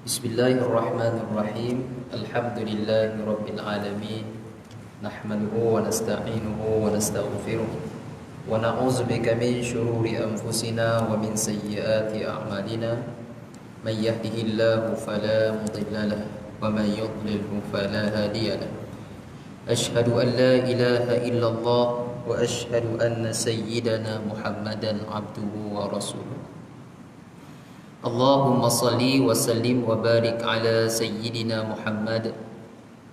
Bismillahirrahmanirrahim. Alhamdulillahi rabbil alamin. Nahmaduhu wa nasta'inuhu wa nastaghfiruh. Wa na'udzu bika min shururi anfusina wa min sayyiati a'malina. May yahdihillahu fala mudilla lahu wa may yudlilhu fala hadiya lahu. Ashhadu an la ilaha illallah wa ashhadu anna sayyidana Muhammadan abduhu wa rasuluh. Allahumma salli wa sallim wa barik ala sayyidina Muhammad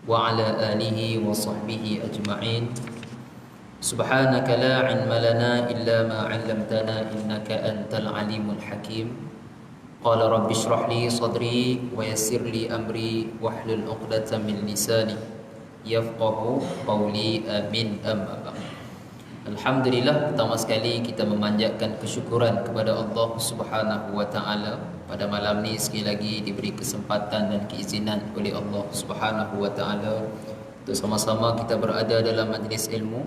wa ala alihi wa sahbihi ajma'in. Subhanaka la ilma lana illa ma 'allamtana innaka antal alimul hakim. Qala rabbi shrah li sadri wa yassir li amri wahlul 'uqdatam min lisani yafqahu qawli. Amin. Amma ba'd. Alhamdulillah, pertama sekali kita memanjatkan kesyukuran kepada Allah Subhanahu wa taala. Pada malam ni sekali lagi diberi kesempatan dan keizinan oleh Allah Subhanahu wa taala untuk sama-sama kita berada dalam majlis ilmu,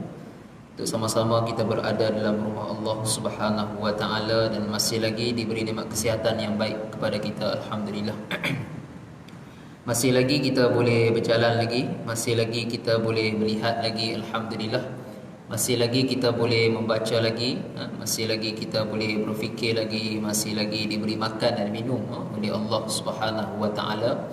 untuk sama-sama kita berada dalam rumah Allah Subhanahu wa taala, dan masih lagi diberi nikmat kesihatan yang baik kepada kita. Alhamdulillah. Masih lagi kita boleh berjalan lagi, masih lagi kita boleh melihat lagi. Alhamdulillah. Masih lagi kita boleh membaca lagi, masih lagi kita boleh berfikir lagi, masih lagi diberi makan dan minum oleh Allah Subhanahu wa taala.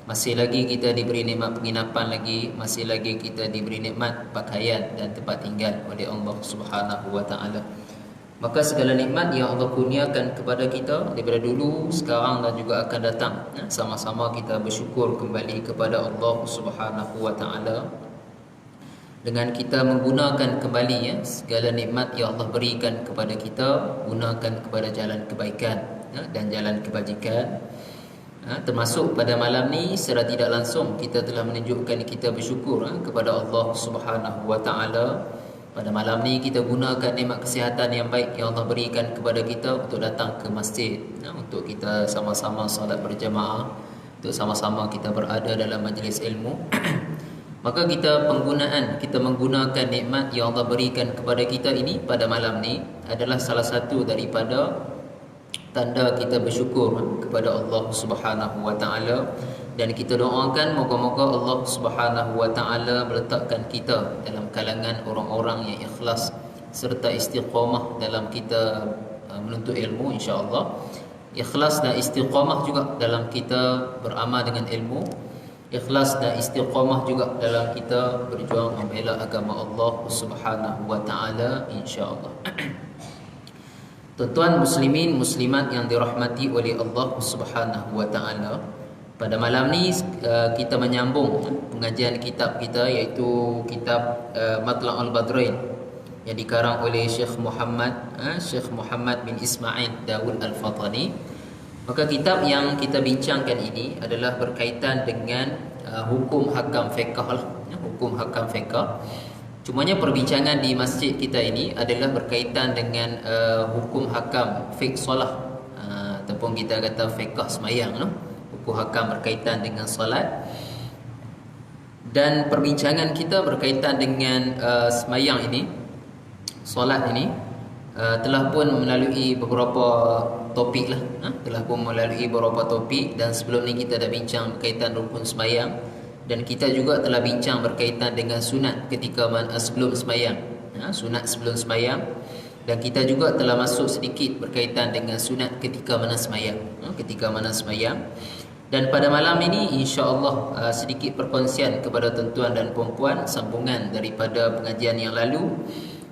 Masih lagi kita diberi nikmat penginapan lagi, masih lagi kita diberi nikmat pakaian dan tempat tinggal oleh Allah Subhanahu wa taala. Maka segala nikmat yang Allah kurniakan kepada kita daripada dulu, sekarang dan juga akan datang, sama-sama kita bersyukur kembali kepada Allah Subhanahu wa taala dengan kita menggunakan kembali segala nikmat yang Allah berikan kepada kita, gunakan kepada jalan kebaikan dan jalan kebajikan. Termasuk pada malam ni secara tidak langsung kita telah menunjukkan kita bersyukur kepada Allah Subhanahu wa taala. Pada malam ni kita gunakan nikmat kesihatan yang baik yang Allah berikan kepada kita untuk datang ke masjid, untuk kita sama-sama solat berjamaah, untuk sama-sama kita berada dalam majlis ilmu. Maka kita menggunakan nikmat yang Allah berikan kepada kita ini pada malam ni adalah salah satu daripada tanda kita bersyukur kepada Allah Subhanahu wa taala, dan kita doakan moga-moga Allah Subhanahu wa taala meletakkan kita dalam kalangan orang-orang yang ikhlas serta istiqamah dalam kita menuntut ilmu, insya-Allah. Ikhlas dan istiqamah juga dalam kita beramal dengan ilmu, ikhlas dan istiqamah juga dalam kita berjuang membela agama Allah Subhanahu wa taala, insya-Allah. Tuan-tuan muslimin muslimat yang dirahmati oleh Allah Subhanahu wa taala, pada malam ni kita menyambung pengajian kitab kita, iaitu kitab Matla'ul Badrain yang dikarang oleh Syekh Muhammad bin Ismail Dawud Al-Fatani. Maka kitab yang kita bincangkan ini adalah berkaitan dengan hukum hakam fiqh lah, hukum hakam fiqh. Cumanya perbincangan di masjid kita ini adalah berkaitan dengan hukum hakam fiqh solat, ataupun kita kata fiqh semayang, hukum hakam berkaitan dengan solat. Dan perbincangan kita berkaitan dengan semayang ini, solat ini, telah pun melalui beberapa topik lah, dan sebelum ni kita dah bincang berkaitan rukun sembahyang, dan kita juga telah bincang berkaitan dengan sunat ketika sebelum sembahyang, sunat sebelum sembahyang, dan kita juga telah masuk sedikit berkaitan dengan sunat ketika mana sembahyang. Dan pada malam ini insya-Allah sedikit perkongsian kepada tuan-tuan dan puan-puan sambungan daripada pengajian yang lalu,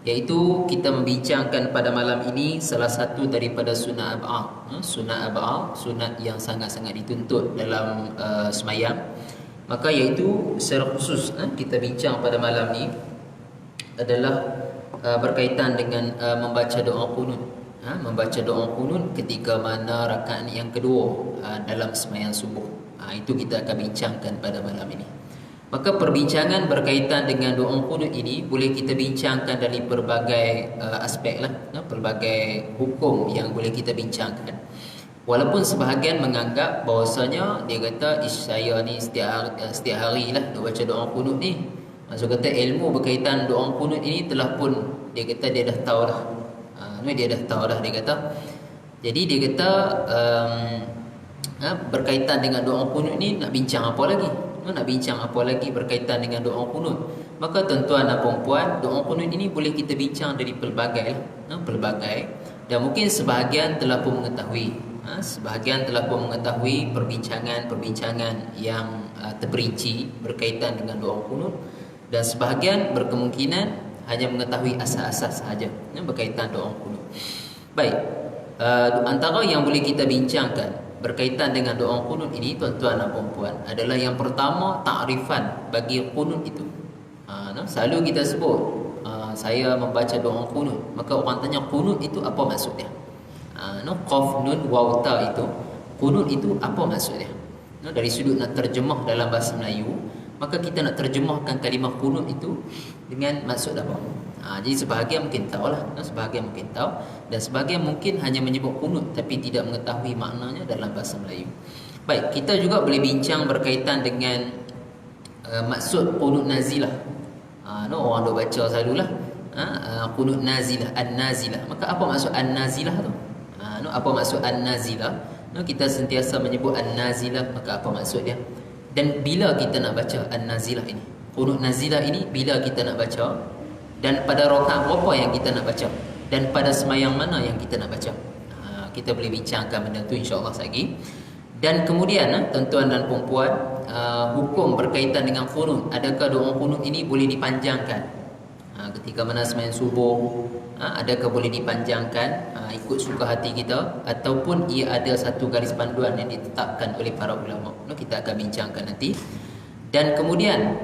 iaitu kita membincangkan pada malam ini salah satu daripada sunat ab'ad, sunat yang sangat-sangat dituntut dalam semayang. Maka iaitu secara khusus kita bincang pada malam ni adalah berkaitan dengan membaca doa qunut, ketika mana rakaat yang kedua dalam semayang subuh. Itu kita akan bincangkan pada malam ini. Maka perbincangan berkaitan dengan doa qunut ini boleh kita bincangkan dari pelbagai aspek lah, pelbagai hukum yang boleh kita bincangkan. Walaupun sebahagian menganggap bahawasanya dia kata saya ni setiap hari lah baca doa qunut ni. Maksud kata ilmu berkaitan doa qunut ini telah pun dia kata dia dah tahu dah. Dia dah tahu dah, dia kata. Jadi dia kata berkaitan dengan doa kunut ni nak bincang apa lagi? Nak bincang apa lagi berkaitan dengan doa kunut? Maka tuan-tuan dan puan-puan, doa kunut ini boleh kita bincang dari pelbagai pelbagai, dan mungkin sebahagian telah pun mengetahui. Sebahagian telah pun mengetahui perbincangan yang terperinci berkaitan dengan doa kunut, dan sebahagian berkemungkinan hanya mengetahui asas-asas sahaja berkaitan doa kunut. Baik, antara yang boleh kita bincangkan berkaitan dengan doa kunut ini, tuan-tuan dan puan-puan, adalah yang pertama, takrifan bagi kunut itu. Selalu kita sebut saya membaca doa kunut, maka orang tanya kunut itu apa maksudnya? Qaf nun waw ta itu, kunut itu apa maksudnya? Dari sudut nak terjemah dalam bahasa Melayu, maka kita nak terjemahkan kalimah kunut itu dengan maksud apa? Jadi sebahagian mungkin tahu lah, sebahagian mungkin tahu, dan sebahagian mungkin hanya menyebut kunut tapi tidak mengetahui maknanya dalam bahasa Melayu. Baik, kita juga boleh bincang berkaitan dengan maksud kunut nazilah. Orang duk baca selalulah kunut nazilah, an-nazilah. Maka apa maksud an-nazilah tu? Apa maksud an-nazilah? Kita sentiasa menyebut an-nazilah, maka apa maksud dia? Dan bila kita nak baca an-nazilah ini, kunut nazilah ini bila kita nak baca, dan pada rakaat berapa yang kita nak baca, dan pada semayang mana yang kita nak baca. Kita boleh bincangkan benda tu insya-Allah lagi. Dan kemudian tuan-tuan dan puan-puan, hukum berkaitan dengan kunut, adakah doa kunut ini boleh dipanjangkan ketika mana semayang subuh? Adakah boleh dipanjangkan ikut suka hati kita, ataupun ia ada satu garis panduan yang ditetapkan oleh para ulama? Kita akan bincangkan nanti. Dan kemudian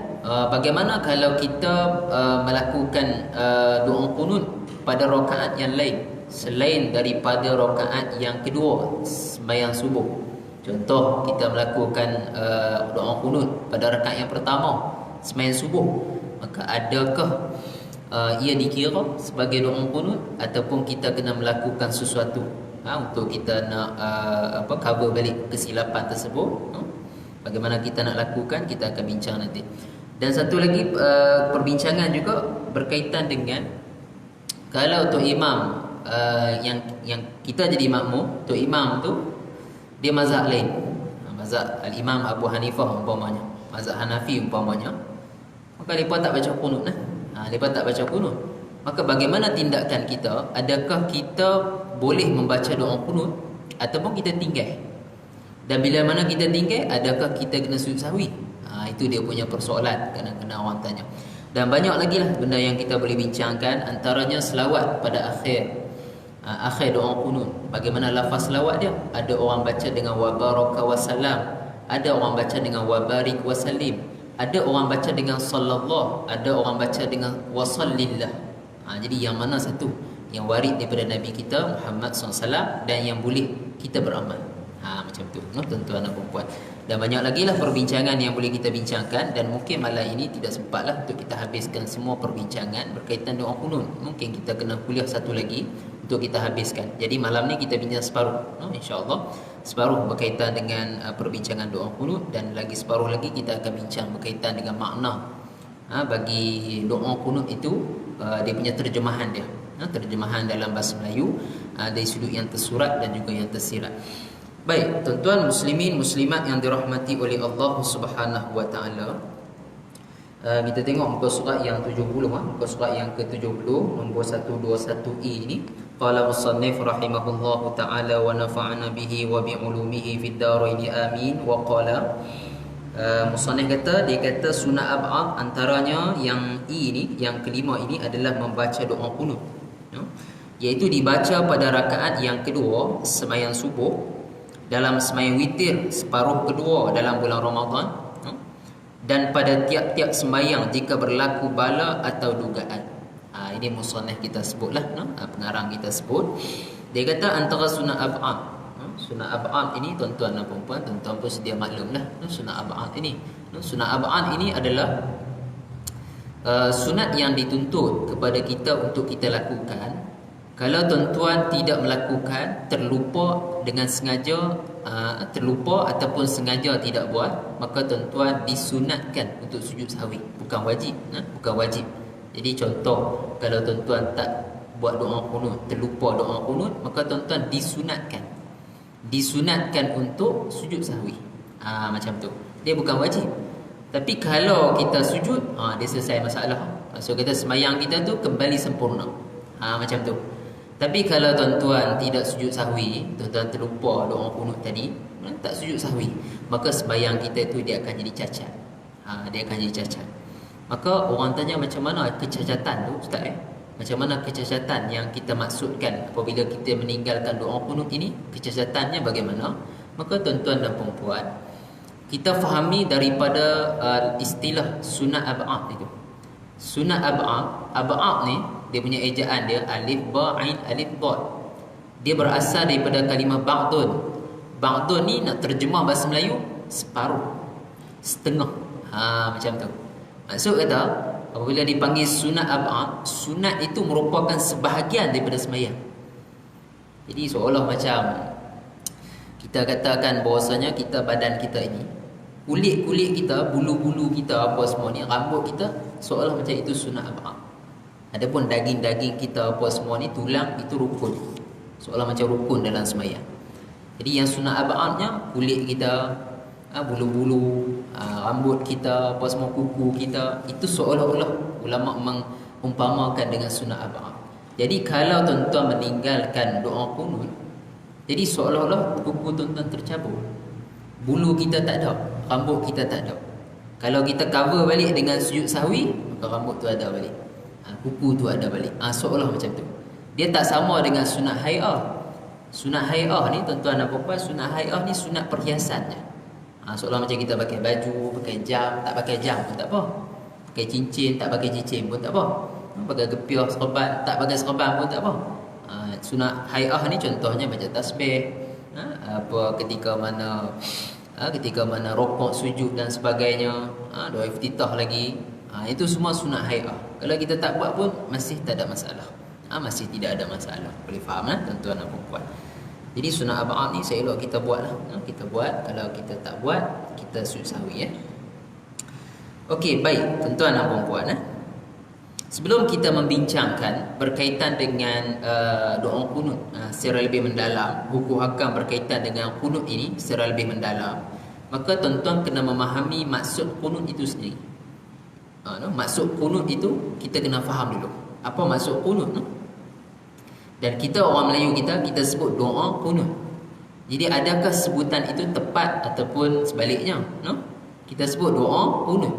bagaimana kalau kita melakukan doa kunut pada rakaat yang lain selain daripada rakaat yang kedua sembahyang subuh? Contoh, kita melakukan doa kunut pada rakaat yang pertama sembahyang subuh, maka adakah ia dikira sebagai doa kunut, ataupun kita kena melakukan sesuatu untuk kita nak cover balik kesilapan tersebut? Bagaimana kita nak lakukan, kita akan bincang nanti. Dan satu lagi perbincangan juga berkaitan dengan kalau tok imam yang kita jadi makmum, tok imam tu dia mazhab lain, mazhab al-Imam Abu Hanifah umpamanya, mazhab Hanafi umpamanya, maka mereka tak baca kunut mereka tak baca kunut. Maka bagaimana tindakan kita? Adakah kita boleh membaca doa kunut ataupun kita tinggal? Dan bila mana kita tinggal, adakah kita kena sujud sahwi? Itu dia punya persoalan, kadang-kadang orang tanya. Dan banyak lagi lah benda yang kita boleh bincangkan, antaranya selawat pada akhir doa kunut. Bagaimana lafaz selawat dia? Ada orang baca dengan wa baraka wa salam, ada orang baca dengan wa barik wa salim, ada orang baca dengan sallallahu, ada orang baca dengan wa sallillah. Jadi yang mana satu yang warid daripada Nabi kita Muhammad SAW dan yang boleh kita beramal? Macam tu, tuan-tuan dan puan-puan. Dan banyak lagi lah perbincangan yang boleh kita bincangkan, dan mungkin malam ini tidak sempatlah untuk kita habiskan semua perbincangan berkaitan doa kunut. Mungkin kita kena kuliah satu lagi untuk kita habiskan. Jadi malam ni kita bincang separuh, insya-Allah. Separuh berkaitan dengan perbincangan doa kunut, dan lagi separuh lagi kita akan bincang berkaitan dengan makna bagi doa kunut itu, dia punya terjemahan dia. Terjemahan dalam bahasa Melayu dari sudut yang tersurat dan juga yang tersirat. Baik, tuan-tuan muslimin muslimat yang dirahmati oleh Allah Subhanahu wa taala. Kita tengok muka surat yang 70, muka surat yang ke-70 nombor 121E ini. Qala musannif rahimahullahu taala wa nafa'ana bihi wa bi ulumihi fid dharain amin. Wa qala musannif dia kata sunat ab'ad, antaranya yang ini, yang kelima ini adalah membaca doa kunut, iaitu dibaca pada rakaat yang kedua sembahyang subuh, dalam sembahyang witir separuh kedua dalam bulan Ramadan, dan pada tiap-tiap sembahyang jika berlaku bala atau dugaan. Ini musannaf kita sebutlah, pengarang kita sebut. Dia kata antara sunat ab'ad. Sunat ab'ad ini, tuan-tuan dan puan-puan, tuan-tuan pun sedia maklumlah sunat ab'ad ini. Sunat ab'ad ini adalah sunat yang dituntut kepada kita untuk kita lakukan. Kalau tuan-tuan tidak melakukan, terlupa dengan sengaja, terlupa ataupun sengaja tidak buat, maka tuan-tuan disunatkan untuk sujud sahwi, bukan wajib, bukan wajib. Jadi contoh, kalau tuan-tuan tak buat doa kunut, terlupa doa kunut, maka tuan-tuan disunatkan disunatkan untuk sujud sahwi. Macam tu. Dia bukan wajib. Tapi kalau kita sujud, dia selesai masalah. So kita sembahyang kita tu kembali sempurna. Macam tu. Tapi kalau tuan-tuan tidak sujud sahwi, tuan-tuan terlupa doa kunut tadi, tak sujud sahwi, maka sembahyang kita tu dia akan jadi cacat. Dia akan jadi cacat. Maka orang tanya macam mana kecacatan tu, Ustaz Macam mana kecacatan yang kita maksudkan apabila kita meninggalkan doa kunut ini? Kecacatannya bagaimana? Maka tuan-tuan dan puan-puan, kita fahami daripada istilah sunat ab'ad itu. Sunat ab'ad ni dia punya ejaan dia alif ba ain alif dad. Dia berasal daripada kalimah ba'dun. Ba'dun ni nak terjemah bahasa Melayu separuh, setengah. Macam tu. Maksud kata apabila dipanggil sunat ab'ad, sunat itu merupakan sebahagian daripada sembahyang. Jadi seolah macam kita katakan bahawasanya kita, badan kita ini, kulit-kulit kita, bulu-bulu kita, apa semua ni, rambut kita, seolah macam itu sunat ab'ad. Adapun daging-daging kita apa semua ni, tulang, itu rukun. Seolah macam rukun dalam sembahyang. Jadi yang sunat ab'adnya kulit kita, bulu-bulu, rambut kita, apa semua, kuku kita, itu seolah-olah ulama mengumpamakan dengan sunat ab'ad. Jadi kalau tuan-tuan meninggalkan doa kunut, jadi seolah-olah kuku tuan-tuan tercabut, bulu kita tak ada, rambut kita tak ada. Kalau kita cover balik dengan sujud sahwi, maka rambut tu ada balik, kuku tu ada balik. Seolah macam tu. Dia tak sama dengan sunat hai'ah. Sunat hai'ah ni tuan-tuan dan puan-puan, sunat hai'ah ni sunat perhiasannya. Seolah macam kita pakai baju, pakai jam, tak pakai jam pun tak apa. Pakai cincin, tak pakai cincin pun tak apa. Pakai gepiah, serban, tak pakai serban pun tak apa. Sunat hai'ah ni contohnya macam tasbih, ketika mana rokok, sujud dan sebagainya, doa iftitah lagi. Itu semua sunat hai'ah. Kalau kita tak buat pun masih tak ada masalah. Masih tidak ada masalah. Boleh faham tuan-tuan dan puan-puan. Jadi sunat ab'ad ni seelok kita buat lah. Kita buat. Kalau kita tak buat, kita sujud sahwi Okey, baik tuan-tuan dan puan-puan. Sebelum kita membincangkan berkaitan dengan doa kunut secara lebih mendalam, hukum hakam berkaitan dengan kunut ini secara lebih mendalam, maka tuan-tuan kena memahami maksud kunut itu sendiri. Maksud kunut itu kita kena faham dulu. Apa maksud kunut? Dan kita orang Melayu kita sebut doa kunut. Jadi adakah sebutan itu tepat ataupun sebaliknya? Kita sebut doa kunut.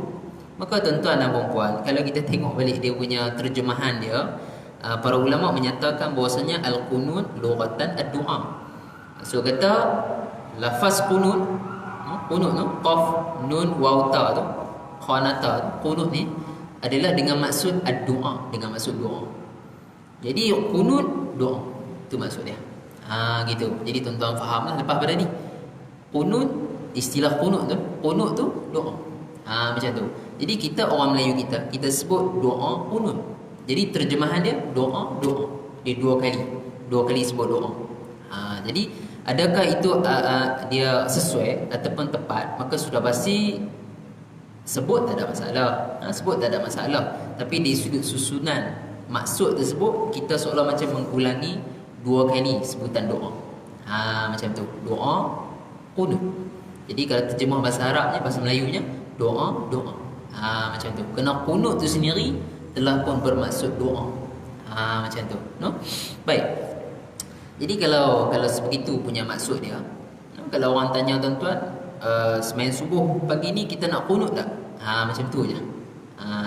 Maka tuan-tuan dan puan-puan, kalau kita tengok balik dia punya terjemahan dia, para ulama menyatakan bahawasanya al-qunut lughatan ad-du'a. So kata lafaz qunut, qaf nun waw ta tu, khanata, qunut ni adalah dengan maksud ad-du'a, dengan maksud doa. Jadi qunut doa, itu maksud dia. Gitu. Jadi tuan-tuan fahamlah lepas pada ni. Qunut, istilah qunut tu doa. Macam tu. Jadi kita orang Melayu kita sebut doa kunut. Jadi terjemahan dia doa. Dia dua kali sebut doa. Jadi adakah itu dia sesuai ataupun tepat? Maka sudah pasti sebut tak ada masalah. Sebut tak ada masalah. Tapi di sudut susunan maksud tersebut, kita seolah macam mengulangi dua kali sebutan doa. Macam tu. Doa kunut. Jadi kalau terjemah bahasa Arabnya, bahasa Melayunya, doa. Macam tu. Kena kunut tu sendiri telah pun bermaksud doa. Macam tu. Baik. Jadi kalau sebegitu punya maksud dia, kalau orang tanya tuan-tuan, sembahyang subuh pagi ni kita nak kunut tak? Macam tu je.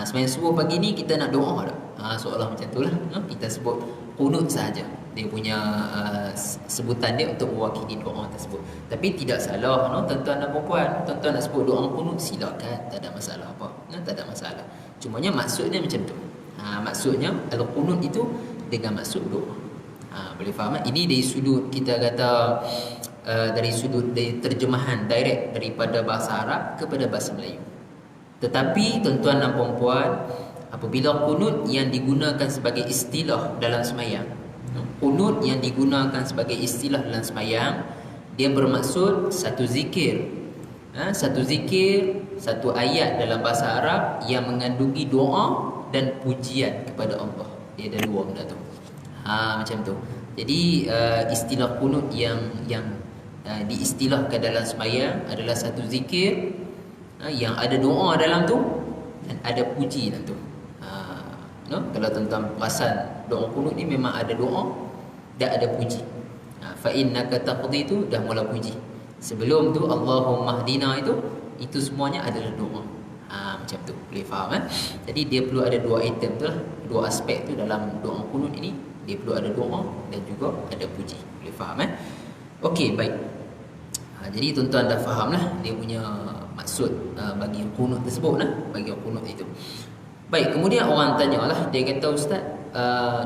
Sembahyang subuh pagi ni kita nak doa tak? Seolah macam tu lah. Kita sebut kunut sahaja. Dia punya sebutan dia untuk mewakili doa tersebut. Tapi tidak salah, tuan-tuan dan puan-puan, tuan-tuan nak sebut doa kunut, silakan, tak ada masalah apa. Tak ada masalah. Cumanya maksudnya macam tu. Maksudnya al-qunut itu dengan maksud doa. Boleh faham? Ini dari sudut kita kata dari sudut dari terjemahan direct daripada bahasa Arab kepada bahasa Melayu. Tetapi tuan-tuan dan puan-puan, apabila kunut yang digunakan sebagai istilah dalam sembahyang, kunut yang digunakan sebagai istilah dalam sembahyang, dia bermaksud satu zikir, satu ayat dalam bahasa Arab yang mengandungi doa dan pujian kepada Allah. Dia ada dua benda tu. Macam tu. Jadi istilah kunut yang diistilahkan dalam sembahyang adalah satu zikir yang ada doa dalam tu dan ada puji dalam tu. Kalau tuan-tuan perasan, doa kunut ni memang ada doa dan ada puji. Fa innaka taqdi tu dah mula puji. Sebelum tu Allahumma hdina itu semuanya adalah doa. Macam tu, boleh faham Jadi dia perlu ada dua item tu lah, dua aspek tu dalam doa kunut ini. Dia perlu ada doa dan juga ada puji. Boleh faham Okey, baik. Jadi tuan-tuan dah faham lah dia punya maksud bagi kunut tersebut lah, bagi kunut itu. Baik, kemudian orang tanya lah, dia kata, Ustaz,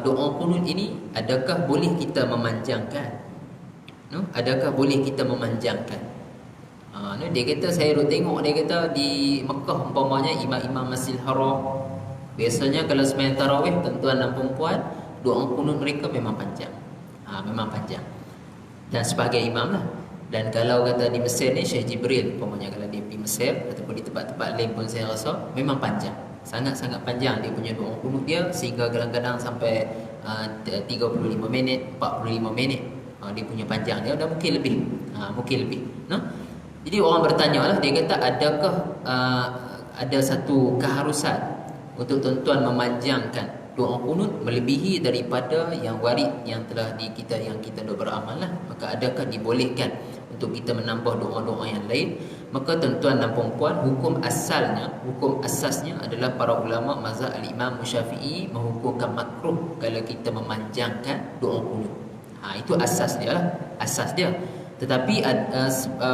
doa kunut ini adakah boleh kita memanjangkan? Adakah boleh kita memanjangkan? Dia kata, saya duk tengok, dia kata di Mekah umpamanya imam-imam Masjidil Haram, biasanya kalau sembahyang tarawih, tuan-tuan dan perempuan, doa kunut mereka memang panjang. Memang panjang. Dan sebagai imam lah. Dan kalau kata di Mesir ni, Syekh Jibril umpamanya, kalau dia pergi Mesir ataupun di tempat-tempat lain pun saya rasa memang panjang. Sangat-sangat panjang dia punya doa kunut dia, sehingga kadang-kadang sampai 35 minit, 45 minit. Dia punya panjang dia, dan mungkin lebih. Mungkin lebih. Jadi orang bertanya lah, dia kata adakah ada satu keharusan untuk tuan-tuan memanjangkan doa kunut melebihi daripada yang warid yang telah kita dah beramal lah. Maka adakah dibolehkan untuk kita menambah doa-doa yang lain? Maka tuan-tuan dan perempuan, hukum asasnya adalah para ulama mazhab al-Imam Syafi'i menghukumkan makruh kalau kita memanjangkan doa kunut. Itu asas dia lah, asas dia. Tetapi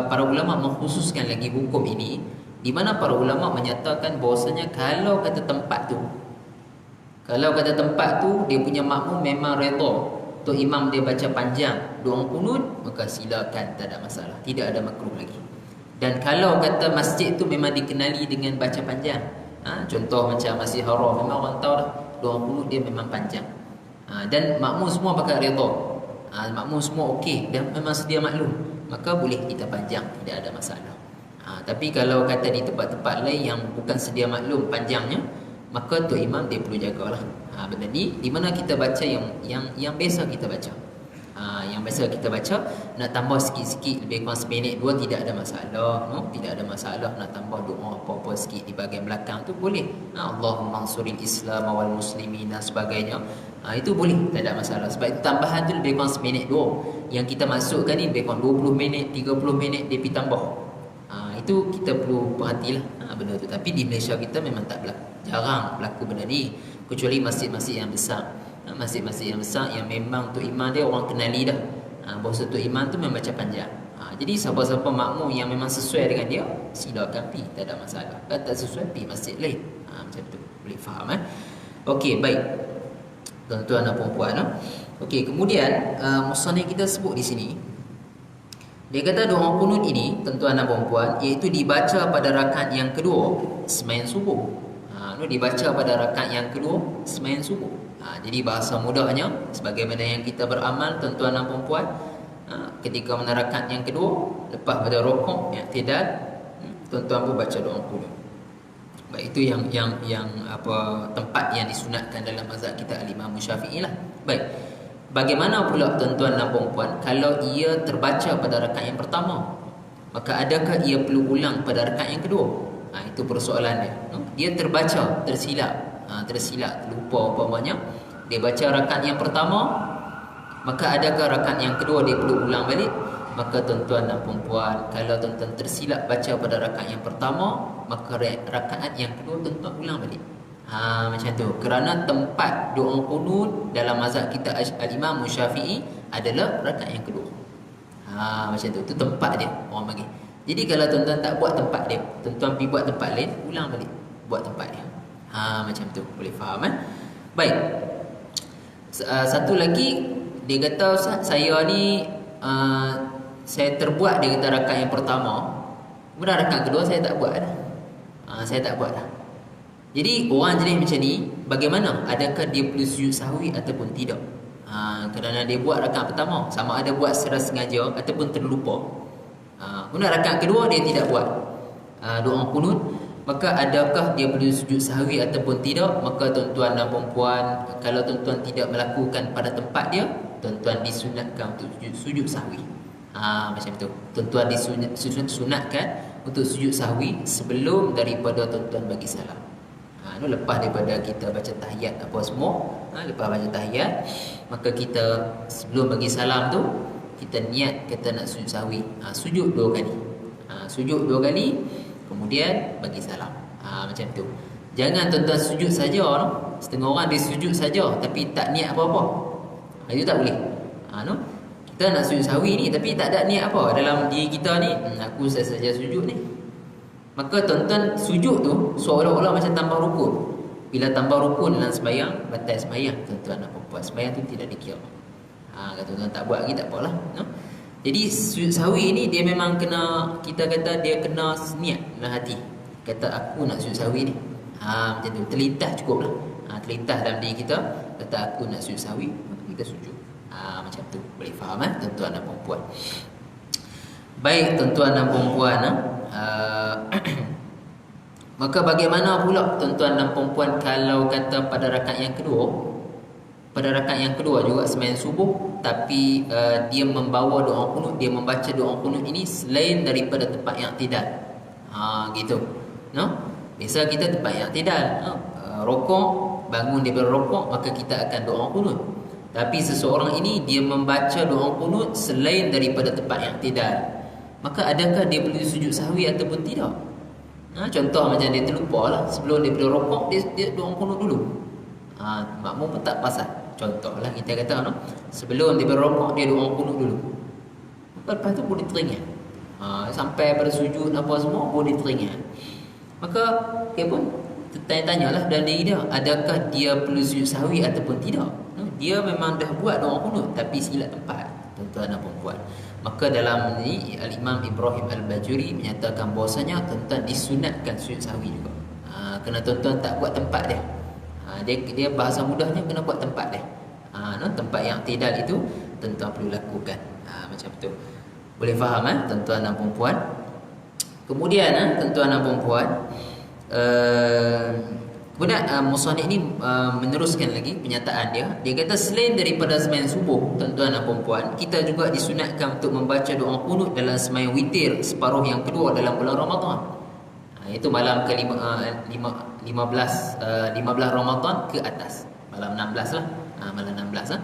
para ulama mengkhususkan lagi hukum ini, di mana para ulama menyatakan bahawasanya kalau kata tempat tu dia punya makmum memang redha untuk imam dia baca panjang doa kunut, maka silakan, tak ada masalah, tidak ada makruh lagi. Dan kalau kata masjid tu memang dikenali dengan baca panjang, contoh macam Masjid Haram, memang orang tahu dah doa kunut dia memang panjang, dan makmum semua pakai redha, makmum semua okey dan memang sedia maklum, maka boleh kita panjang, tidak ada masalah. Tapi kalau kata di tempat-tempat lain yang bukan sedia maklum panjangnya, maka tu imam dia perlu jagalah benda ni, di mana kita baca yang biasa kita baca. Yang biasa kita baca, nak tambah sikit-sikit lebih kurang seminit dua, tidak ada masalah, tidak ada masalah. Nak tambah doa apa-apa sikit di bahagian belakang tu boleh. Allahumma ansuril Islam wal muslimin dan sebagainya, itu boleh, tak ada masalah. Sebab itu tambahan tu lebih kurang seminit dua. Yang kita masukkan ni lebih kurang 20 minit, 30 minit dia pergi tambah. Itu kita perlu perhatilah benda tu. Tapi di Malaysia kita memang tak berlaku, jarang berlaku benda ni, kecuali masjid-masjid yang besar. Masjid-masjid yang besar yang memang tu imam dia orang kenali dah, bahawa tu imam tu memang baca panjang. Jadi siapa-siapa makmum yang memang sesuai dengan dia, silakan pergi, tak ada masalah. Kalau tak sesuai, pergi masjid lain. Macam tu, boleh faham Okey, baik tuan-tuan dan puan-puan. Okey, kemudian musannif kita sebut di sini, dia kata doa kunut ini, tuan-tuan dan puan-puan, iaitu dibaca pada rakaat yang kedua sembahyang subuh. Dibaca pada rakaat yang kedua sembahyang subuh. Jadi bahasa mudahnya, sebagaimana yang kita beramal tuan-tuan dan puan-puan, ketika mana rakaat yang kedua lepas pada rukuk i'tidal, tuan-tuan pun baca doa kunut. Baik, itu yang tempat yang disunatkan dalam mazhab kita al-Imam Syafi'i lah. Baik, bagaimana pula tuan-tuan dan puan-puan kalau ia terbaca pada rakaat yang pertama, maka adakah ia perlu ulang pada rakaat yang kedua? Itu persoalan dia. Dia terbaca, tersilap, lupa umpamanya, dia baca rakaat yang pertama, maka adakah rakaat yang kedua dia perlu ulang balik? Maka tuan-tuan dan puan-puan, kalau tuan-tuan tersilap baca pada rakaat yang pertama, maka rakaat yang kedua tuan-tuan ulang balik. Macam tu. Kerana tempat doa kunut dalam mazhab kita al-Imam Syafi'i adalah rakaat yang kedua. Macam tu. Itu tempat dia, orang bagi. Jadi kalau tuan-tuan tak buat tempat dia, tuan-tuan pergi buat tempat lain, ulang balik buat tempat dia. Macam tu, boleh faham Baik. Satu lagi, dia kata, saya ni saya terbuat, dia kata rakaat yang pertama, kemudian rakaat kedua saya tak buat dah. Saya tak buat dah. Jadi orang jenis macam ni, bagaimana? Adakah dia perlu sujud sahwi ataupun tidak? Kerana dia buat rakaat pertama, sama ada buat secara sengaja ataupun terlupa. Kemudian rakaat kedua dia tidak buat doa kunut, maka adakah dia perlu sujud sahwi ataupun tidak? Maka tuan-tuan dan puan-puan, kalau tuan-tuan tidak melakukan pada tempat dia, tuan-tuan disunatkan untuk sujud sahwi. Macam tu. Tuan-tuan disunatkan untuk sujud sahwi sebelum daripada tuan-tuan bagi salam. Lepas daripada kita baca tahiyat apa semua, lepas baca tahiyat, maka kita sebelum bagi salam tu kita niat kita nak sujud sahwi. Sujud 2 kali. Sujud 2 kali, kemudian bagi salam. Macam tu. Jangan tuan-tuan sujud saja, no? Setengah orang dia sujud saja tapi tak niat apa-apa. Itu tak boleh. Kita nak sujud sahwi ni tapi tak ada niat apa dalam diri kita ni. Aku saja sujud ni. Maka tuan-tuan sujud tu seolah-olah macam tambah rukun. Bila tambah rukun dalam sembahyang, batal sembahyang tuan-tuan apa buat. Sembahyang tu tidak dikira. Kalau tuan-tuan tak buat lagi tak apalah, no? Jadi sujud sahwi ni dia memang kena, kita kata dia kena niat dalam hati. Kata aku nak sujud sahwi ni. Macam tu, terlintas cukup lah. Terlintas dalam diri kita, kata aku nak sujud sahwi, maka kita sujud. Macam tu, boleh faham tuan-tuan dan perempuan. Baik tuan-tuan dan perempuan, maka bagaimana pula tuan-tuan dan perempuan kalau kata pada rakaat yang kedua? Pada rakaat yang kedua juga sembahyang subuh, tapi dia membawa doa qunut, dia membaca doa qunut ini selain daripada tempat yang tidak. Gitu. No? Biasa kita tempat yang tidak, rokok, bangun daripada rokok, maka kita akan doa qunut. Tapi seseorang ini dia membaca doa qunut selain daripada tempat yang tidak. Maka adakah dia perlu sujud sahwi ataupun tidak? Contoh macam dia terlupa lah, sebelum dia rokok dia doa qunut dulu. Makmum pun tak pasal. Contohlah kita kata, no? Sebelum dia rokok dia doa qunut dulu. Maka lepas tu boleh teringat. Sampai pada sujud apa semua boleh teringat. Maka pun tanya-tanyalah dalam diri dia, adakah dia perlu sujud sahwi ataupun tidak? Dia memang dah buat doa qunut tapi silap tempat, tuan-tuan dan perempuan. Maka dalam ni Al-Imam Ibrahim Al-Bajuri menyatakan bahawasanya tuan-tuan disunatkan sujud sahwi juga. Kena tuan-tuan tak buat tempat dia. Dia bahasa mudahnya kena buat tempat dia. Tempat yang tidak itu tuan-tuan perlu lakukan. Macam tu. Boleh faham tuan-tuan dan perempuan? Kemudian tuan-tuan dan perempuan, kemudian musannif ini meneruskan lagi pernyataan dia. Dia kata selain daripada sembahyang subuh, tuan-tuan dan perempuan, kita juga disunatkan untuk membaca doa qunut dalam sembahyang witir separuh yang kedua dalam bulan Ramadan. Itu malam ke-15 Ramadan ke atas. Malam 16 lah. Malam 16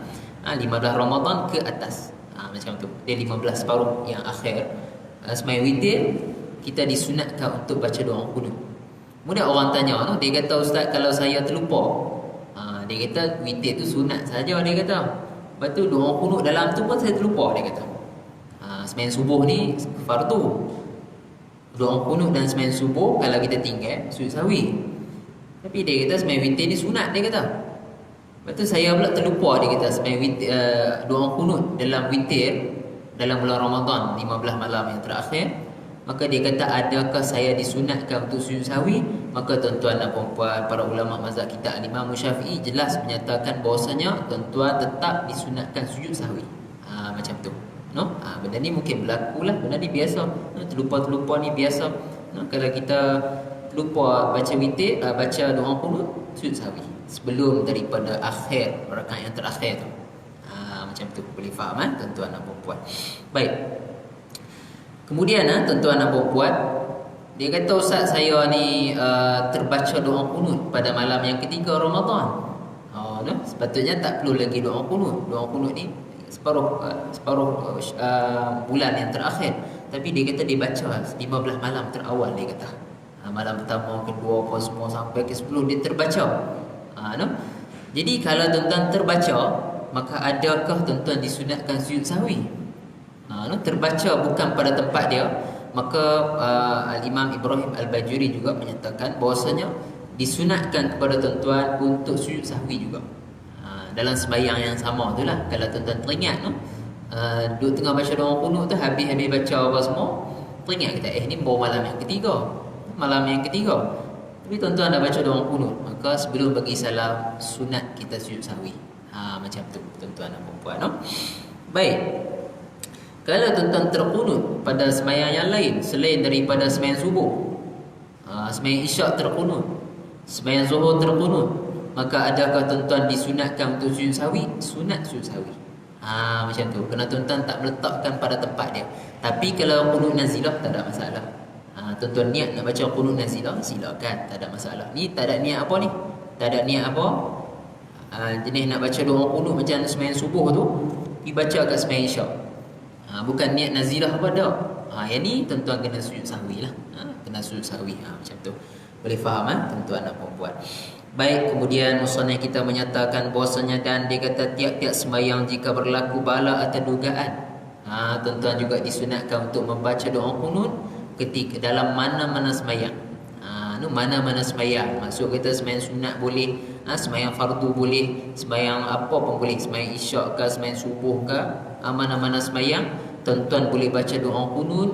15 Ramadan ke atas. Macam tu. Dia 15 separuh yang akhir. Sembahyang witir kita disunatkan untuk baca doa qunut. Kemudian orang tanya, dia kata, ustaz kalau saya terlupa, dia kata witir tu sunat saja, dia kata. Lepas tu doa qunut dalam tu pun saya terlupa, dia kata. Sembahyang subuh ni fardu. Doa qunut dan sembahyang subuh kalau kita tinggal sujud sahwi. Tapi dia kata sembahyang witir ni sunat, dia kata. Lepas tu saya pula terlupa, dia kata sembahyang witir, doa qunut dalam witir dalam bulan Ramadan 15 malam yang terakhir. Maka dia kata, adakah saya disunatkan untuk sujud sahwi? Maka tuan-tuan dan perempuan, para ulama mazhab kita Imam Syafi'i jelas menyatakan bahawasanya tuan-tuan tetap disunatkan sujud sahwi. Macam tu. No? Benda ni mungkin berlaku lah. Benda ni biasa. Terlupa-terlupa ni biasa. Kalau kita lupa baca witir, baca doa qunut, sujud sahwi sebelum daripada akhir rakaat yang terakhir tu. Macam tu. Boleh faham tuan-tuan dan perempuan? Baik. Kemudian tuan-tuan dan perempuan, dia kata, ustaz saya ni terbaca doa qunut pada malam yang ketiga Ramadan. Sepatutnya tak perlu lagi doa qunut. Doa qunut ni separuh bulan yang terakhir. Tapi dia kata dia baca 15 malam terawal, dia kata. Malam pertama, kedua, apa semua sampai ke 10 dia terbaca. Jadi kalau tuan-tuan terbaca, maka adakah tuan-tuan disunatkan sujud sahwi? Terbaca bukan pada tempat dia, maka Al-Imam Ibrahim Al-Bajuri juga menyatakan bahawasanya disunatkan kepada tuan-tuan untuk sujud sahwi juga. Dalam sembahyang yang sama tu lah. Kalau tuan-tuan teringat duduk tengah baca doa qunut tu, habis baca apa semua, teringat kita, ni baru malam yang ketiga. Tapi tuan-tuan dah baca doa qunut, maka sebelum bagi salam sunat kita sujud sahwi. Macam tu tuan-tuan dan perempuan. Baik. Kalau tuan-tuan terqunut pada sembahyang yang lain selain daripada sembahyang subuh, sembahyang isyak terqunut, sembahyang zuhur terqunut, maka adakah tuan-tuan disunatkan untuk sujud sahwi? Sunat sujud sahwi. Macam tu. Kena tuan-tuan tak meletakkan pada tempat dia. Tapi kalau qunut nazilah tak ada masalah. Tuan-tuan niat nak baca qunut nazilah, silakan, tak ada masalah. Ni tak ada niat apa ni? Tak ada niat apa? Jenis nak baca doa qunut macam sembahyang subuh tu, pergi baca kat sembahyang isyak. Bukan niat nazilah apa dah. Yang ni tuan-tuan kena sujud sahwi lah. Kena sujud sahwi. Macam tu. Boleh faham tuan-tuan dan puan-puan. Baik, kemudian musannif kita menyatakan bahasanya dan dia kata tiap-tiap sembahyang jika berlaku bala atau dugaan. Tuan-tuan juga disunatkan untuk membaca doa qunut ketika dalam mana-mana sembahyang. Mana-mana sembahyang. Maksud kita sembahyang sunat boleh, sembahyang fardu boleh, sembahyang apa pun boleh, sembahyang isyak ke, sembahyang subuh ke, mana-mana sembahyang, tuan-tuan boleh baca doa qunut.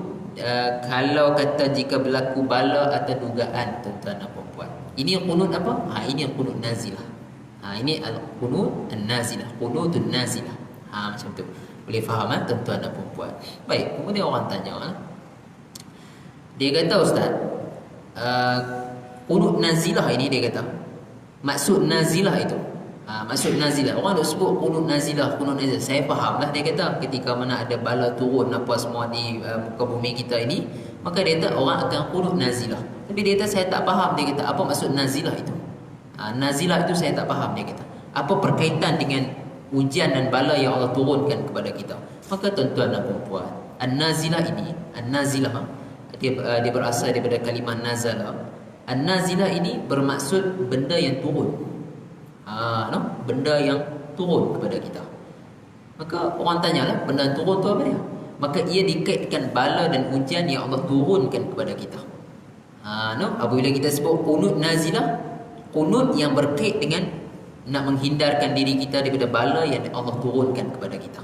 Kalau kata jika berlaku bala atau dugaan, tuan-tuan dan puan-puan. Ini qunut apa? Ini qunut nazilah. Ini al-qunut an-nazilah, qunutun nazilah. Macam tu. Boleh faham tuan-tuan dan puan-puan. Baik, kemudian orang tanya, dia kata, ustaz, qunut nazilah ini, dia kata maksud nazilah itu, maksud nazilah, orang duk sebut qunut nazilah, qunut nazilah. Saya faham lah, dia kata ketika mana ada bala turun apa semua di muka bumi kita ini, maka dia kata orang akan qunut nazilah. Tapi dia kata saya tak faham, dia kata apa maksud nazilah itu. Nazilah itu saya tak faham, dia kata apa berkaitan dengan ujian dan bala yang Allah turunkan kepada kita. Maka tuan-tuan dan puan-puan, an-nazilah ini, an-nazilah dia berasal daripada kalimah nazala. An-nazilah ini bermaksud benda yang turun. Benda yang turun kepada kita. Maka orang tanyalah, benda yang turun tu apa dia? Maka ia dikaitkan bala dan ujian yang Allah turunkan kepada kita. Apabila kita sebut qunut nazilah, qunut yang berkait dengan nak menghindarkan diri kita daripada bala yang Allah turunkan kepada kita.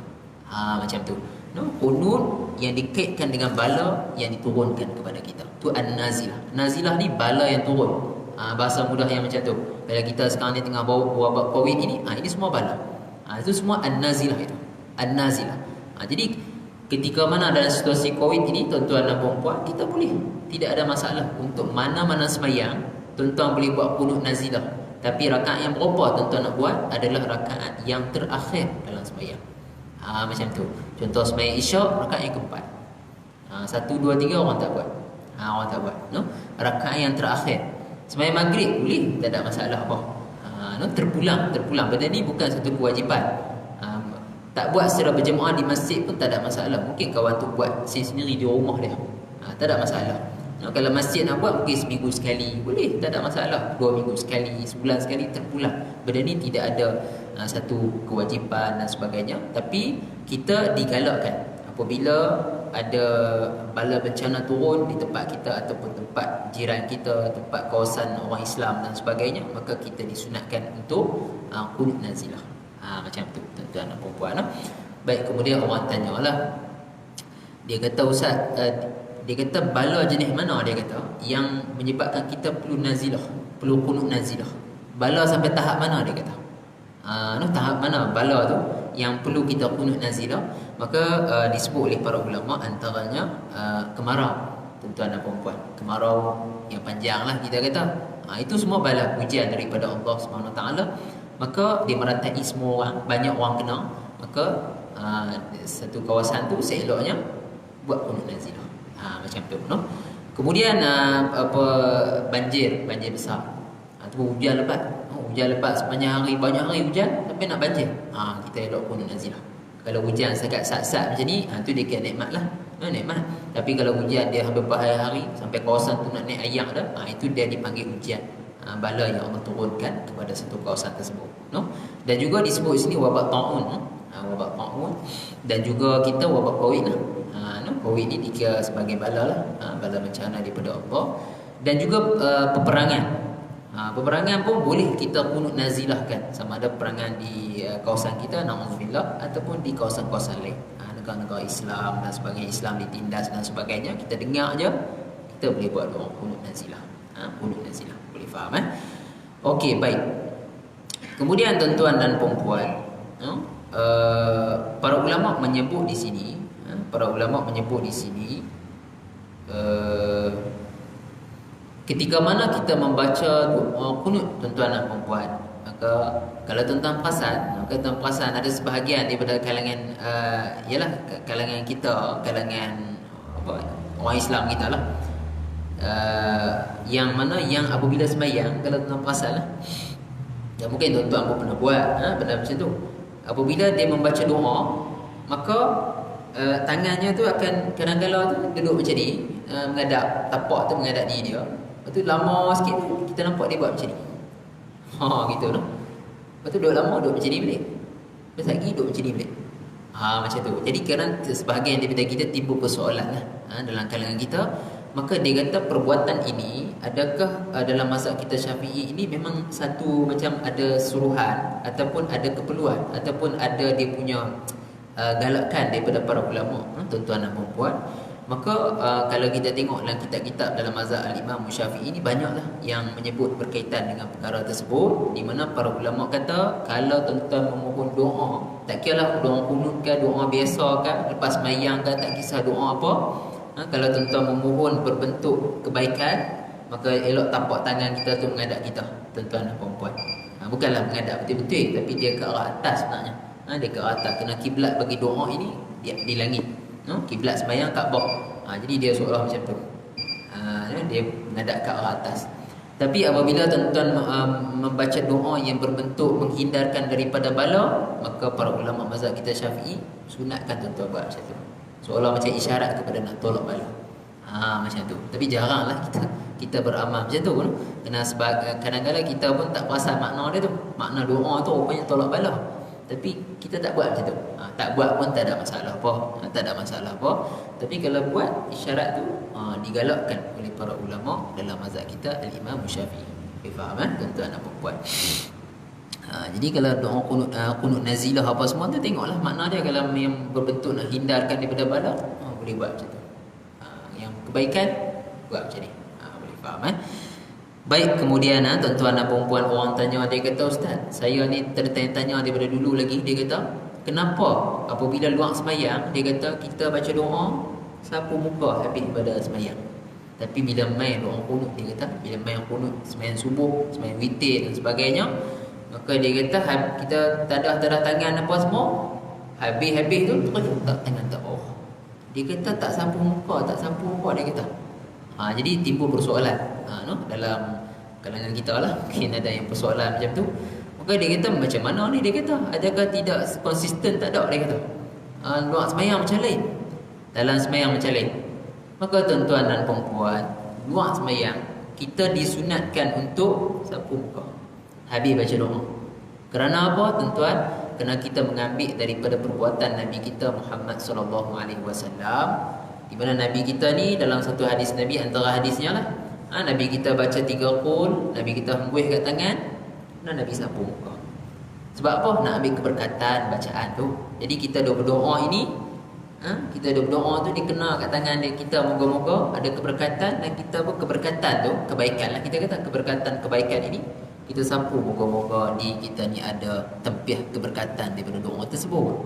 Macam tu. Qunut yang dikaitkan dengan bala yang diturunkan kepada kita. Tu an-nazilah. Nazilah ni bala yang turun. Bahasa mudah yang macam tu. Kalau kita sekarang ni tengah bawa wabak Covid ini, ini semua bala. Itu semua an-nazilah itu. An-nazilah. Jadi ketika mana dalam situasi Covid ini, tuan-tuan dan puan-puan, kita boleh, tidak ada masalah untuk mana-mana sembahyang, tuan-tuan boleh buat qunut nazilah. Tapi rakaat yang berapa tuan-tuan nak buat adalah rakaat yang terakhir dalam sembahyang. Macam tu. Contoh sembahyang isyak, rakaat yang keempat. 1, 2, 3 orang tak buat. Orang tak buat. Rakaat yang terakhir. Sembahyang maghrib boleh, tak ada masalah apa. Terpulang. Benda ni bukan satu kewajipan. Tak buat secara berjemaah di masjid pun tak ada masalah. Mungkin kawan tu buat sendiri di rumah dia. Tak ada masalah. Kalau masjid nak buat mungkin seminggu sekali, boleh, tak ada masalah. 2 minggu sekali, sebulan sekali, terpulang. Benda ni tidak ada satu kewajipan dan sebagainya. Tapi kita digalakkan apabila ada bala bencana turun di tempat kita ataupun tempat jiran kita, tempat kawasan orang Islam dan sebagainya, maka kita disunatkan untuk qunut nazilah. Macam tu tuan-tuan dan puan-puan. Baik, kemudian orang tanyalah, dia kata, ustaz, dia kata bala jenis mana, dia kata yang menyebabkan kita perlu nazilah, perlu qunut nazilah. Bala sampai tahap mana, dia kata. Tahap mana bala tu yang perlu kita qunut nazilah. Maka disebut oleh para ulama, antaranya kemarau, tuan-tuan dan puan-puan. Kemarau yang panjang lah kita kata. Itu semua bala ujian daripada Allah SWT. Maka dia meratai semua orang, banyak orang kena. Maka satu kawasan tu seeloknya buat qunut nazilah. Macam tu, Kemudian banjir besar. Itu hujan lebat sepanjang hari, banyak hari hujan tapi nak banjir. Kita elok qunut nazilah. Kalau hujan sekat sat-sat macam ni, tu dia kira nikmat lah. Nikmat. Tapi kalau hujan dia hampir berhari-hari sampai kawasan tu nak naik ayak dah, itu dia dipanggil hujan. Bala yang Allah turunkan kepada satu kawasan tersebut. Dan juga disebut di sini wabak ta'un. Wabak ta'un. Dan juga kita wabak Covid lah. Covid ni dikira sebagai bala lah. Bala bencana daripada Allah. Dan juga peperangan. Peperangan pun boleh kita qunut nazilahkan, sama ada peperangan di kawasan kita, na'udzubillah, ataupun di kawasan-kawasan lain, negara-negara Islam dan sebagainya, Islam ditindas dan sebagainya, kita dengar je, kita boleh buat doa qunut nazilah. Qunut nazilah, boleh faham Okey, baik. Kemudian tuan-tuan dan puan-puan, para ulama menyebut di sini, ketika mana kita membaca doa qunut, tuan-tuan dan puan-puan, Maka kalau tuan-tuan perasan, maka tuan perasan ada sebahagian daripada kalangan ialah kalangan kita, kalangan apa, orang Islam kita lah, yang mana yang apabila sembahyang, kalau tuan perasan lah, dan mungkin tuan-tuan pun pernah buat benda macam tu. Apabila dia membaca doa, maka tangannya tu akan kadang-kadang tu duduk macam ni, menghadap, tapak tu menghadap diri dia. Lepas tu lama sikit kita nampak dia buat macam ni. Gitu tu. Lepas tu duduk lama duduk macam ni balik. Lepas lagi duduk macam ni balik. Macam tu. Jadi kerana sebahagian daripada kita timbul persoalan lah dalam kalangan kita, maka dia kata perbuatan ini adakah dalam mazhab kita Syafi'i ini memang satu macam ada suruhan ataupun ada keperluan ataupun ada dia punya galakan daripada para ulama, tuan-tuan dan puan-puan. Maka kalau kita tengok dalam kitab-kitab dalam mazhab al-Imam Syafi'i ini banyaklah yang menyebut berkaitan dengan perkara tersebut, di mana para ulama kata kalau tuan-tuan memohon doa, tak kiralah doa kunut ke, doa biasa ke, lepas sembahyang ke, tak kisah doa apa, kalau tuan-tuan memohon berbentuk kebaikan, maka elok tapak tangan kita tu menghadap kita, tuan-tuan dan puan-puan. Bukanlah menghadap betul-betul, tapi dia ke arah atas sebenarnya. Dia ke arah atas, kerana kiblat bagi doa ini dia di langit. Kiblat sembahyang Kaabah. Jadi dia seolah macam tu. Dia menghadap ke arah atas. Tapi apabila tuan-tuan membaca doa yang berbentuk menghindarkan daripada bala, maka para ulama mazhab kita Syafi'i sunatkan tuan-tuan buat macam tu, seolah macam isyarat kepada nak tolak bala. Macam tu. Tapi jaranglah kita beramal macam tu pun. Kerana sebab kadang-kadang kita pun tak perasan makna dia tu. Makna doa tu rupanya tolak bala, tapi kita tak buat macam tu. Tak buat pun tak ada masalah apa. Tak ada masalah apa. Tapi kalau buat, isyarat tu digalakkan oleh para ulama dalam mazhab kita al-Imam Syafi'i. Okay, faham tuan-tuan dan puan-puan? Jadi kalau doa kunut nazilah apa semua tu, tengoklah makna dia. Kalau yang berbentuk nak hindarkan daripada bala, boleh buat macam tu. Yang kebaikan, buat macam ni. Boleh faham Baik, kemudian tuan-tuan dan perempuan, orang tanya, dia kata, Ustaz, saya ni tertanya-tanya daripada dulu lagi. Dia kata, kenapa apabila luar sembahyang, dia kata kita baca doa sapu muka habis pada sembahyang, tapi bila main doa kunut, dia kata bila main kunut sembahyang subuh, sembahyang witir dan sebagainya, maka dia kata kita tadah tangan apa semua, habis tu terus tak tangan tak bawah. Dia kata tak sapu muka, dia kata. Jadi timbul persoalan dalam kalangan kita lah. Mungkin ada yang persoalan macam tu. Maka dia kata macam mana ni, dia kata adakah tidak konsisten, tak ada, dia kata luar sembahyang macam lain, dalam sembahyang macam lain. Maka tuan-tuan dan perempuan, luar sembahyang kita disunatkan untuk sapu muka habis baca doa. Kerana apa tuan-tuan? Kerana kita mengambil daripada perbuatan Nabi kita Muhammad sallallahu alaihi wasallam, di mana Nabi kita ni dalam satu hadis Nabi, antara hadisnya lah, Nabi kita baca 3 qul, Nabi kita hembuih kat tangan, dan Nabi sapu muka. Sebab apa? Nak ambil keberkatan bacaan tu. Jadi kita dah berdoa ini, kita dah berdoa tu dikena kat tangan dia, kita moga-moga ada keberkatan, dan kita pun keberkatan tu, kebaikan lah, kita kata keberkatan kebaikan ini kita sapu, moga-moga di kita ni ada tempiah keberkatan daripada doa tersebut.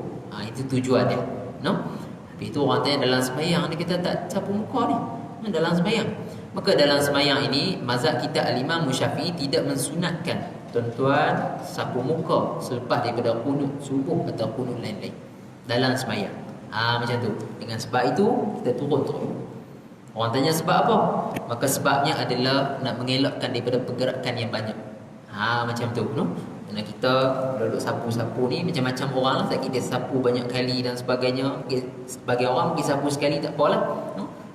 Itu tujuan dia. Tapi itu orang tanya dalam sembahyang, dia kata tak sapu muka ni dalam sembahyang. Maka dalam sembahyang ini mazhab kita al-Imam Syafi'i tidak mensunatkan tuan-tuan sapu muka selepas daripada kunut subuh atau kunut lain-lain dalam sembahyang. Macam tu. Dengan sebab itu kita turun. Orang tanya sebab apa? Maka sebabnya adalah nak mengelakkan daripada pergerakan yang banyak. Macam tu, Kerana kita duduk sapu-sapu ni macam-macam orang lah. Sakit dia sapu banyak kali dan sebagainya. Sebagai orang pergi sapu sekali tak apalah,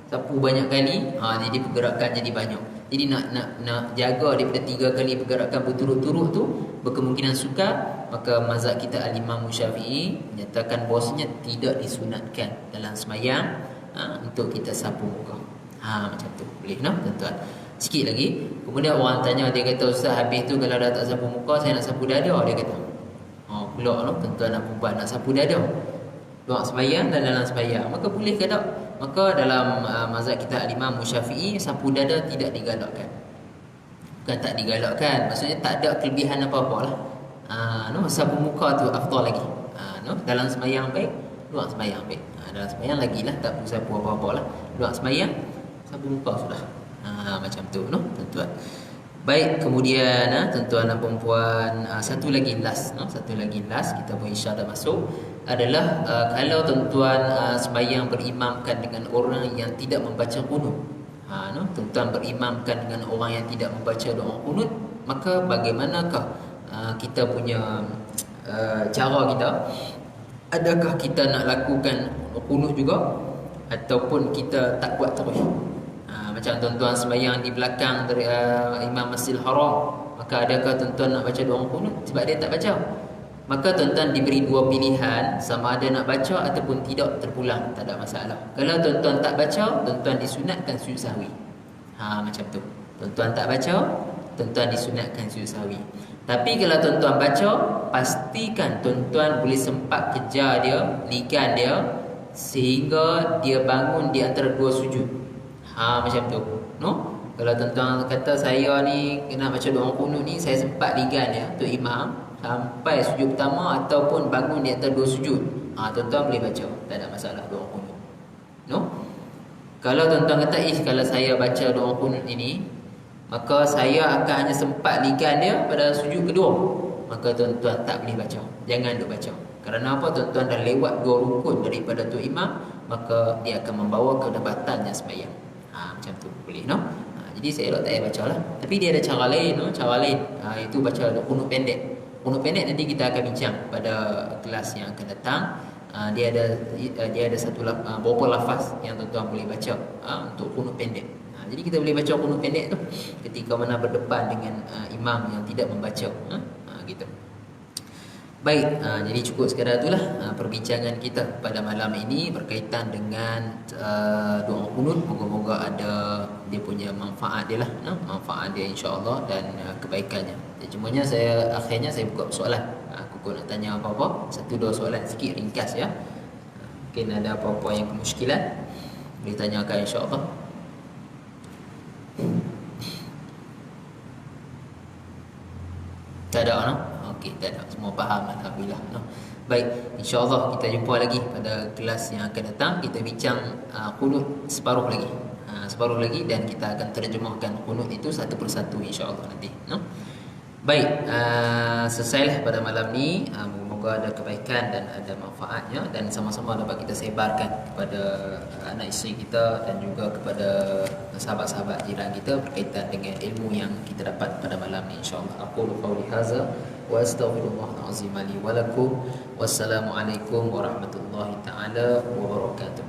sapu banyak kali, jadi pergerakan jadi banyak. Jadi nak jaga daripada 3 kali pergerakan berturut-turut tu berkemungkinan sukar. Maka mazhab kita al-Imam Syafi'i menyatakan bahawasanya tidak disunatkan dalam sembahyang untuk kita sapu muka. Macam tu. Boleh tuan-tuan? Sikit lagi. Kemudian orang tanya, dia kata, Ustaz, habis tu kalau dah tak sapu muka, saya nak sapu dada, dia kata. Pula tuan-tuan dan perempuan, nak sapu dada luar sembahyang dan dalam sembahyang, maka boleh ke tak? Maka dalam mazhab kita al-Imam Syafi'i, sapu dada tidak digalakkan. Bukan tak digalakkan, maksudnya tak ada kelebihan apa-apa lah. Sapu muka tu afdal lagi. Dalam sembahyang baik, luar sembahyang baik. Dalam sembahyang lagilah tak perlu sapu apa-apa lah. Luar sembahyang sapu muka sudah. Macam tu, tuan-tuan. Baik, kemudian tuan-tuan dan puan-puan, satu lagi last kita pun insya dah masuk adalah kalau tuan-tuan sembahyang berimamkan dengan orang yang tidak membaca qunut. Tuan-tuan berimamkan dengan orang yang tidak membaca doa qunut, maka bagaimanakah kita punya cara kita? Adakah kita nak lakukan qunut juga ataupun kita tak buat terus? Macam tuan-tuan sembahyang di belakang dari Imam Masjidil Haram, maka adakah tuan-tuan nak baca doa qunut sebab dia tak baca? Maka tuan-tuan diberi dua pilihan, sama ada nak baca ataupun tidak, terpulang, tak ada masalah. Kalau tuan-tuan tak baca, tuan-tuan disunatkan sujud sahwi. Macam tu. Tuan-tuan tak baca, tuan-tuan disunatkan sujud sahwi. Tapi kalau tuan-tuan baca, pastikan tuan-tuan boleh sempat kejar dia, ligan dia, sehingga dia bangun di antara dua sujud. Macam tu, no? Kalau tuan-tuan kata saya ni kena baca doa qunut ni, saya sempat ligan dia tu imam sampai sujud pertama ataupun bangun di antara dua sujud, tuan-tuan boleh baca, tak ada masalah doa qunut, no? Kalau tuan-tuan kata kalau saya baca doa qunut ini, maka saya akan hanya sempat ligan dia pada sujud kedua, maka tuan-tuan tak boleh baca, jangan duk baca. Kerana apa? Tuan-tuan dah lewat dua rukun daripada tu imam, maka dia akan membawa kebatalnya sembahyang. Macam tu boleh, no? Jadi saya tak payah baca lah. Tapi dia ada cara lain, no? Cara lain itu baca qunut pendek. Qunut pendek nanti kita akan bincang pada kelas yang akan datang. Dia ada satu beberapa lafaz yang tuan-tuan boleh baca untuk qunut pendek. Jadi kita boleh baca qunut pendek tu ketika mana berdepan dengan imam yang tidak membaca, gitu. Baik, jadi cukup sekadar itulah perbincangan kita pada malam ini berkaitan dengan doa qunut. Moga-moga ada dia punya manfaat dia lah, manfaat dia insya-Allah dan kebaikannya. Jadi cumanya akhirnya saya buka soalan. Aku nak tanya apa-apa, satu dua soalan sikit ringkas ya. Mungkin ada apa-apa yang kemusykilan boleh tanyakan insya-Allah. Tak ada, no? Okey, tak ada. Semua faham, alhamdulillah, no? Baik, insya-Allah kita jumpa lagi pada kelas yang akan datang. Kita bincang qunut separuh lagi dan kita akan terjemahkan qunut itu satu persatu insya-Allah nanti, no? Baik, selesailah pada malam ni. Moga ada kebaikan dan ada manfaatnya dan sama-sama dapat kita sebarkan kepada anak isteri kita dan juga kepada sahabat-sahabat jiran kita berkaitan dengan ilmu yang kita dapat pada malam ni insya-Allah. Aqulu qawli hadza wa astaghfirullahal azim li wa lakum. Wassalamualaikum warahmatullahi taala wabarakatuh.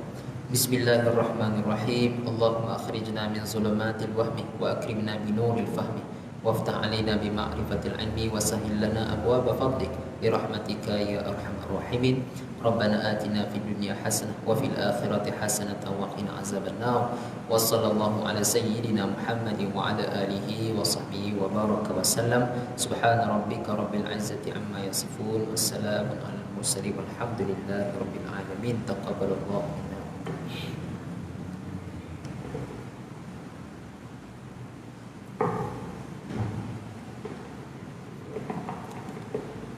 Bismillahirrahmanirrahim. Allahumma akhrijna min zulumatil wahmi wa akrimna bi nuril fahmi وافتح علينا بمعرفة العلم وسهل لنا أبواب فضلك برحمتك يا أرحم الراحمين. ربنا آتنا في الدنيا حسنة وفي الآخرة حسنة وقنا عذاب النار. وصلى الله على سيدنا محمد وعلى آله وصحبه وبارك وسلم. سبحان ربك رب العزة عما يصفون والسلام على المرسلين والحمد لله رب العالمين. تقبل الله منا.